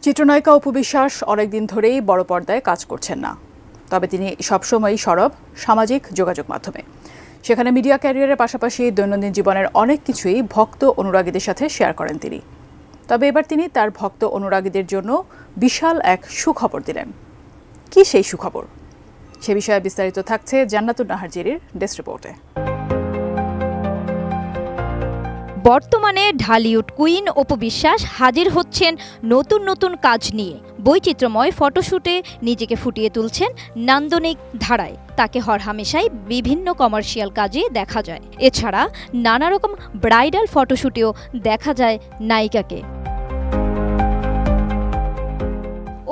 চিত্রনায়িকা অপু বিশ্বাস অনেকদিন ধরেই বড় পর্দায় কাজ করছেন না, তবে তিনি সবসময়ই সরব সামাজিক যোগাযোগ মাধ্যমে। সেখানে মিডিয়া ক্যারিয়ারের পাশাপাশি দৈনন্দিন জীবনের অনেক কিছুই ভক্ত অনুরাগীদের সাথে শেয়ার করেন তিনি। তবে এবার তিনি তার ভক্ত অনুরাগীদের জন্য বিশাল এক সুখবর দিলেন। কি সেই সুখবর? সে বিষয়ে বিস্তারিত থাকছে জান্নাতুন নাহার জেরির ডেস্ক রিপোর্টে। বর্তমানে ঢালিউড কুইন অপু বিশ্বাস হাজির হচ্ছেন নতুন নতুন কাজ নিয়ে। বৈচিত্র্যময় ফটোশুটে নিজেকে ফুটিয়ে তুলছেন নান্দনিক ধারায়। তাকে হরহামেশাই বিভিন্ন কমার্শিয়াল কাজে দেখা যায়। এছাড়া নানা রকম ব্রাইডাল ফটোশুটেও দেখা যায় নায়িকাকে।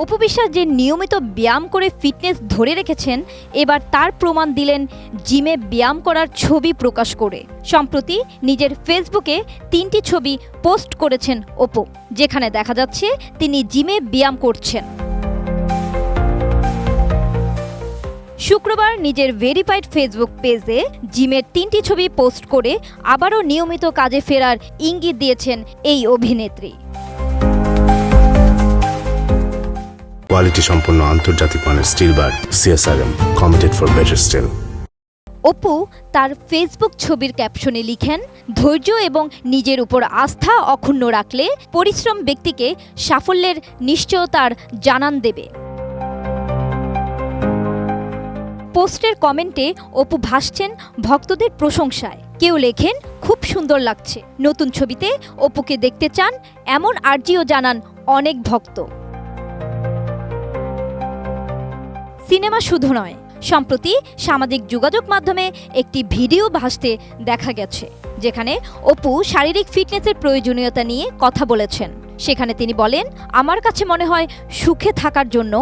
অপু বিশ্বাস যে নিয়মিত ব্যায়াম করে ফিটনেস ধরে রেখেছেন, এবার তার প্রমাণ দিলেন জিমে ব্যায়াম করার ছবি প্রকাশ করে। সম্প্রতি নিজের ফেসবুকে 3টি ছবি পোস্ট করেছেন অপু, যেখানে দেখা যাচ্ছে তিনি জিমে ব্যায়াম করছেন। শুক্রবার নিজের ভেরিফাইড ফেসবুক পেজে জিমের 3টি ছবি পোস্ট করে আবারও নিয়মিত কাজে ফেরার ইঙ্গিত দিয়েছেন এই অভিনেত্রী। কোয়ালিটি সম্পন্ন আন্তর্জাতিক মানের still bar CSRM committed for better still. Apu তার ফেসবুক ছবির ক্যাপশনে লিখেন, ধৈর্য এবং নিজের উপর আস্থা অক্ষুণ্ণ রাখলে পরিশ্রম ব্যক্তিকে সাফল্যের নিশ্চয়তার জানান দেবে। পোস্টের কমেন্টে অপু ভাসছেন ভক্তদের প্রশংসায়। কেউ লেখেন, খুব সুন্দর লাগছে। নতুন ছবিতে অপুকে দেখতে চান এমন আর্জিও জানান অনেক ভক্ত। সিনেমা শুধু নয়, সম্প্রতি সামাজিক যোগাযোগ মাধ্যমে একটি ভিডিও ভাসতে দেখা গেছে, যেখানে অপু শারীরিক ফিটনেসের প্রয়োজনীয়তা নিয়ে কথা বলেছেন। সেখানে তিনি বলেন, আমার কাছে মনে হয় সুখে থাকার জন্য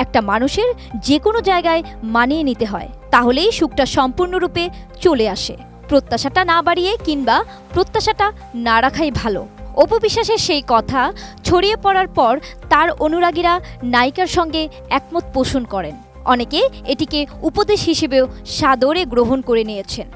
একটা মানুষের যে কোনো জায়গায় মানিয়ে নিতে হয়, তাহলেই সুখটা সম্পূর্ণরূপে চলে আসে। প্রত্যাশাটা না বাড়িয়ে কিংবা প্রত্যাশাটা না রাখাই ভালো। অপু বিশ্বাসের সেই কথা ছড়িয়ে পড়ার পর তার অনুরাগীরা নায়িকার সঙ্গে একমত পোষণ করেন। অনেকে এটিকে উপদেশ হিসেবেও সাদরে গ্রহণ করে নিয়েছেন।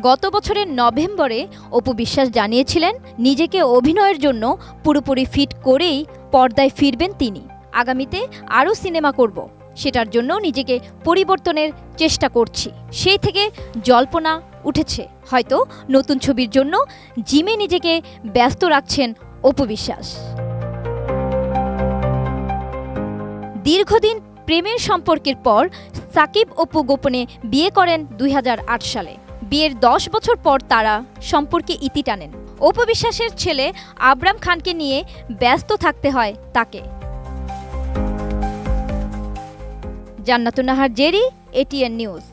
গত বছরের নভেম্বরে অপু বিশ্বাস জানিয়েছিলেন, নিজেকে অভিনয়ের জন্য পুরোপুরি ফিট করেই পর্দায় ফিরবেন তিনি। আগামীতে আরও সিনেমা করব, সেটার জন্য নিজেকে পরিবর্তনের চেষ্টা করছি। সেই থেকে জল্পনা উঠেছে, হয়তো নতুন ছবির জন্য জিমে নিজেকে ব্যস্ত রাখছেন অপু বিশ্বাস। দীর্ঘদিন প্রেমের সম্পর্কের পর সাকিব অপু গোপনে বিয়ে করেন 2008 সালে। বিয়ের 10 বছর পর তারা সম্পর্কে ইতি টানেন। অপু বিশ্বাসের ছেলে আবরাম খানকে নিয়ে ব্যস্ত থাকতে হয় তাকে। জান্নাতুন নাহার জেরি, ATN নিউজ।